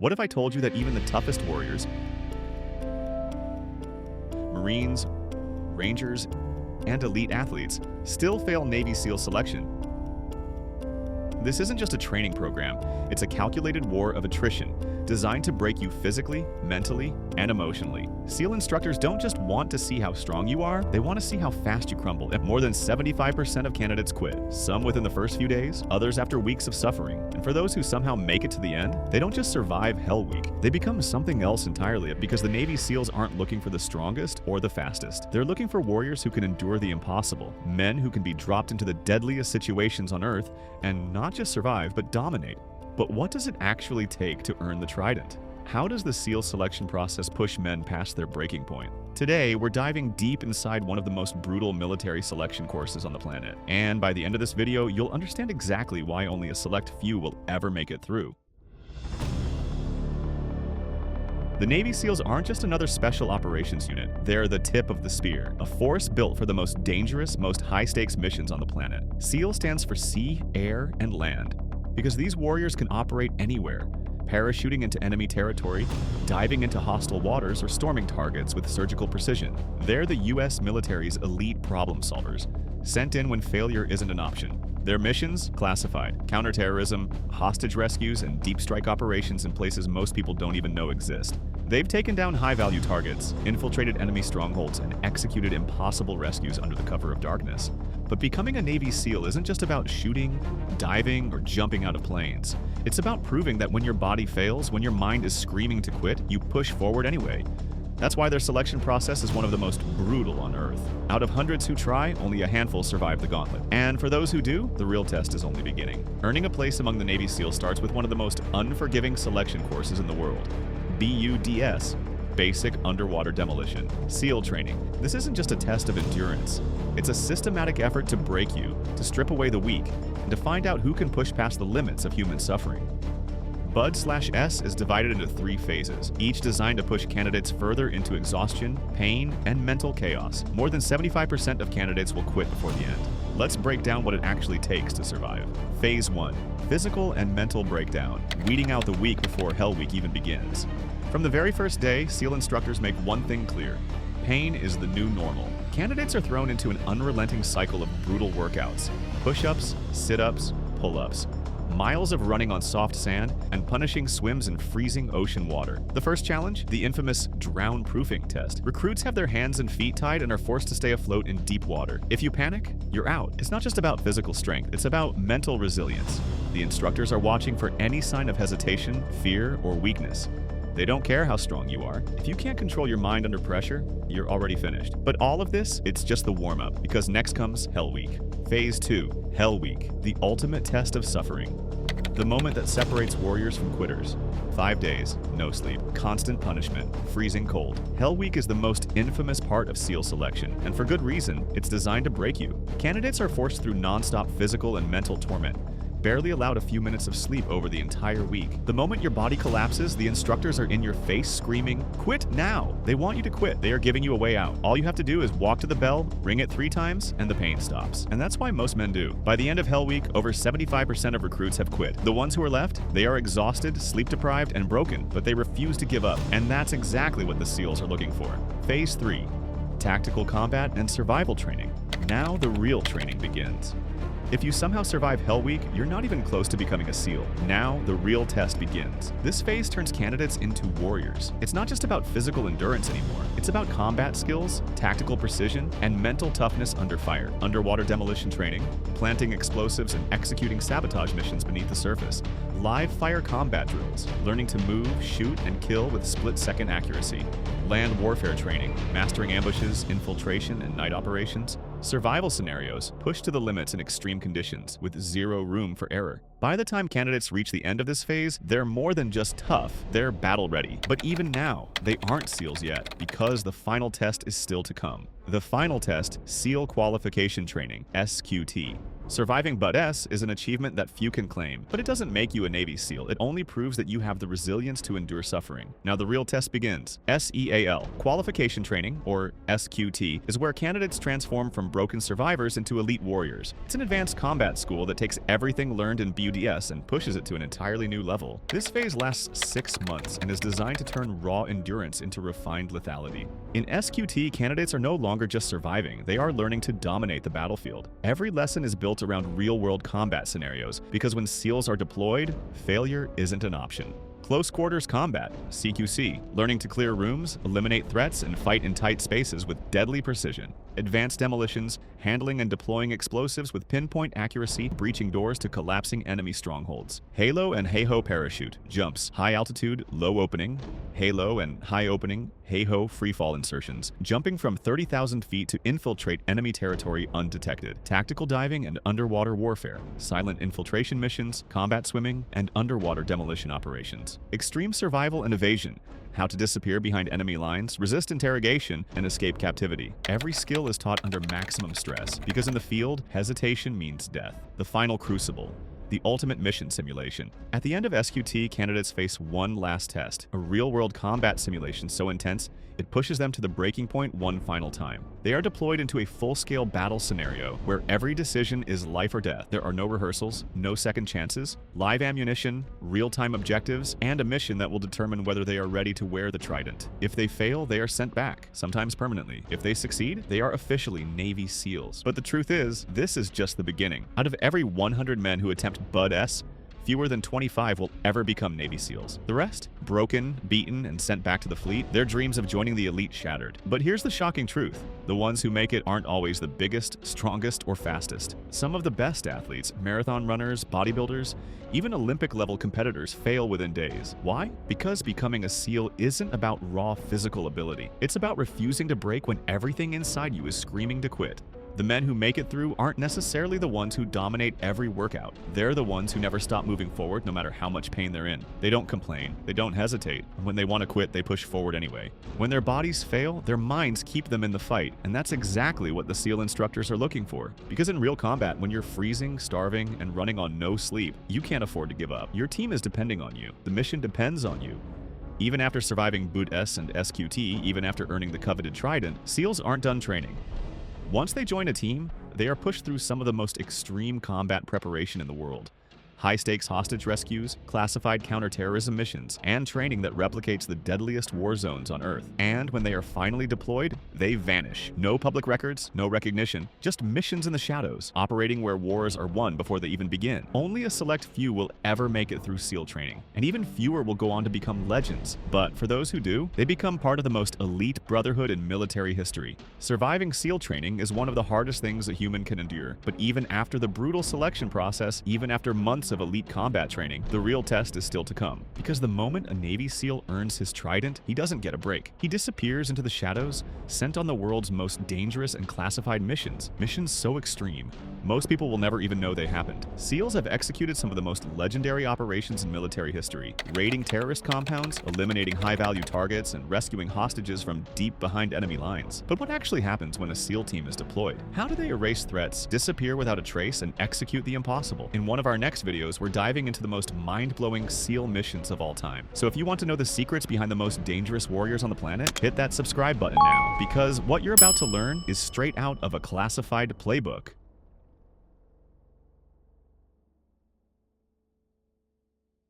What if I told you that even the toughest warriors, Marines, Rangers, and elite athletes still fail Navy SEAL selection? This isn't just a training program, it's a calculated war of attrition designed to break you physically, mentally, and emotionally. SEAL instructors don't just want to see how strong you are, they want to see how fast you crumble. More than 75% of candidates quit, some within the first few days, others after weeks of suffering. And for those who somehow make it to the end, they don't just survive Hell Week, they become something else entirely, because the Navy SEALs aren't looking for the strongest or the fastest. They're looking for warriors who can endure the impossible, men who can be dropped into the deadliest situations on Earth and not just survive, but dominate. But what does it actually take to earn the Trident? How does the SEAL selection process push men past their breaking point? Today, we're diving deep inside one of the most brutal military selection courses on the planet. And by the end of this video, you'll understand exactly why only a select few will ever make it through. The Navy SEALs aren't just another special operations unit, they're the tip of the spear, a force built for the most dangerous, most high-stakes missions on the planet. SEAL stands for sea, air, and land, because these warriors can operate anywhere, parachuting into enemy territory, diving into hostile waters, or storming targets with surgical precision. They're the US military's elite problem solvers, sent in when failure isn't an option. Their missions? Classified. Counterterrorism, hostage rescues, and deep strike operations in places most people don't even know exist. They've taken down high-value targets, infiltrated enemy strongholds, and executed impossible rescues under the cover of darkness. But becoming a Navy SEAL isn't just about shooting, diving, or jumping out of planes. It's about proving that when your body fails, when your mind is screaming to quit, you push forward anyway. That's why their selection process is one of the most brutal on Earth. Out of hundreds who try, only a handful survive the gauntlet. And for those who do, the real test is only beginning. Earning a place among the Navy SEALs starts with one of the most unforgiving selection courses in the world. BUDS, Basic Underwater Demolition. SEAL training. This isn't just a test of endurance. It's a systematic effort to break you, to strip away the weak, and to find out who can push past the limits of human suffering. BUD/S is divided into 3 phases, each designed to push candidates further into exhaustion, pain, and mental chaos. More than 75% of candidates will quit before the end. Let's break down what it actually takes to survive. Phase 1. Physical and mental breakdown, weeding out the weak before Hell Week even begins. From the very first day, SEAL instructors make one thing clear: pain is the new normal. Candidates are thrown into an unrelenting cycle of brutal workouts: push-ups, sit-ups, pull-ups, miles of running on soft sand, and punishing swims in freezing ocean water. The first challenge? The infamous drown-proofing test. Recruits have their hands and feet tied and are forced to stay afloat in deep water. If you panic, you're out. It's not just about physical strength, it's about mental resilience. The instructors are watching for any sign of hesitation, fear, or weakness. They don't care how strong you are. If you can't control your mind under pressure, you're already finished. But all of this, it's just the warm-up, because next comes Hell Week. Phase 2. Hell Week, the ultimate test of suffering. The moment that separates warriors from quitters. 5 days, no sleep, constant punishment, freezing cold. Hell Week is the most infamous part of SEAL selection, and for good reason. It's designed to break you. Candidates are forced through non-stop physical and mental torment, barely allowed a few minutes of sleep over the entire week. The moment your body collapses, the instructors are in your face screaming, "Quit now!" They want you to quit. They are giving you a way out. All you have to do is walk to the bell, ring it 3 times, and the pain stops. And that's why most men do. By the end of Hell Week, over 75% of recruits have quit. The ones who are left, they are exhausted, sleep-deprived, and broken, but they refuse to give up. And that's exactly what the SEALs are looking for. Phase 3. Tactical combat and survival training. Now the real training begins. If you somehow survive Hell Week, you're not even close to becoming a SEAL. Now, the real test begins. This phase turns candidates into warriors. It's not just about physical endurance anymore. It's about combat skills, tactical precision, and mental toughness under fire. Underwater demolition training, planting explosives and executing sabotage missions beneath the surface. Live fire combat drills, learning to move, shoot, and kill with split-second accuracy. Land warfare training, mastering ambushes, infiltration, and night operations. Survival scenarios, pushed to the limits in extreme conditions, with zero room for error. By the time candidates reach the end of this phase, they're more than just tough, they're battle-ready. But even now, they aren't SEALs yet, because the final test is still to come. The final test, SEAL Qualification Training, SQT. Surviving Bud S is an achievement that few can claim, but it doesn't make you a Navy SEAL. It only proves that you have the resilience to endure suffering. Now the real test begins. SEAL, Qualification Training, or SQT, is where candidates transform from broken survivors into elite warriors. It's an advanced combat school that takes everything learned in BUDS and pushes it to an entirely new level. This phase lasts 6 months and is designed to turn raw endurance into refined lethality. In SQT, candidates are no longer just surviving, they are learning to dominate the battlefield. Every lesson is built around real-world combat scenarios, because when SEALs are deployed, failure isn't an option. Close Quarters Combat, CQC, learning to clear rooms, eliminate threats, and fight in tight spaces with deadly precision. Advanced demolitions, handling and deploying explosives with pinpoint accuracy, breaching doors to collapsing enemy strongholds. Halo and Hey-Ho Parachute, jumps, high altitude, low opening, Halo and high opening, Hey-Ho freefall insertions, jumping from 30,000 feet to infiltrate enemy territory undetected. Tactical diving and underwater warfare, silent infiltration missions, combat swimming, and underwater demolition operations. Extreme survival and evasion, how to disappear behind enemy lines, resist interrogation, and escape captivity. Every skill is taught under maximum stress, because in the field, hesitation means death. The final crucible, the ultimate mission simulation. At the end of SQT, candidates face one last test, a real-world combat simulation so intense, it pushes them to the breaking point one final time. They are deployed into a full-scale battle scenario where every decision is life or death. There are no rehearsals, no second chances, live ammunition, real-time objectives, and a mission that will determine whether they are ready to wear the Trident. If they fail, they are sent back, sometimes permanently. If they succeed, they are officially Navy SEALs. But the truth is, this is just the beginning. Out of every 100 men who attempt Bud S, fewer than 25 will ever become Navy SEALs. The rest, broken, beaten, and sent back to the fleet, their dreams of joining the elite shattered. But here's the shocking truth. The ones who make it aren't always the biggest, strongest, or fastest. Some of the best athletes, marathon runners, bodybuilders, even Olympic-level competitors fail within days. Why? Because becoming a SEAL isn't about raw physical ability. It's about refusing to break when everything inside you is screaming to quit. The men who make it through aren't necessarily the ones who dominate every workout. They're the ones who never stop moving forward no matter how much pain they're in. They don't complain. They don't hesitate. When they want to quit, they push forward anyway. When their bodies fail, their minds keep them in the fight, and that's exactly what the SEAL instructors are looking for. Because in real combat, when you're freezing, starving, and running on no sleep, you can't afford to give up. Your team is depending on you. The mission depends on you. Even after surviving Boot S and SQT, even after earning the coveted Trident, SEALs aren't done training. Once they join a team, they are pushed through some of the most extreme combat preparation in the world. High-stakes hostage rescues, classified counterterrorism missions, and training that replicates the deadliest war zones on Earth. And when they are finally deployed, they vanish. No public records, no recognition, just missions in the shadows, operating where wars are won before they even begin. Only a select few will ever make it through SEAL training, and even fewer will go on to become legends. But for those who do, they become part of the most elite brotherhood in military history. Surviving SEAL training is one of the hardest things a human can endure, but even after the brutal selection process, even after months of elite combat training, the real test is still to come. Because the moment a Navy SEAL earns his Trident, he doesn't get a break. He disappears into the shadows, sent on the world's most dangerous and classified missions. Missions so extreme, most people will never even know they happened. SEALs have executed some of the most legendary operations in military history, raiding terrorist compounds, eliminating high-value targets, and rescuing hostages from deep behind enemy lines. But what actually happens when a SEAL team is deployed? How do they erase threats, disappear without a trace, and execute the impossible? In one of our next videos, we're diving into the most mind-blowing SEAL missions of all time. So if you want to know the secrets behind the most dangerous warriors on the planet, hit that subscribe button now, because what you're about to learn is straight out of a classified playbook.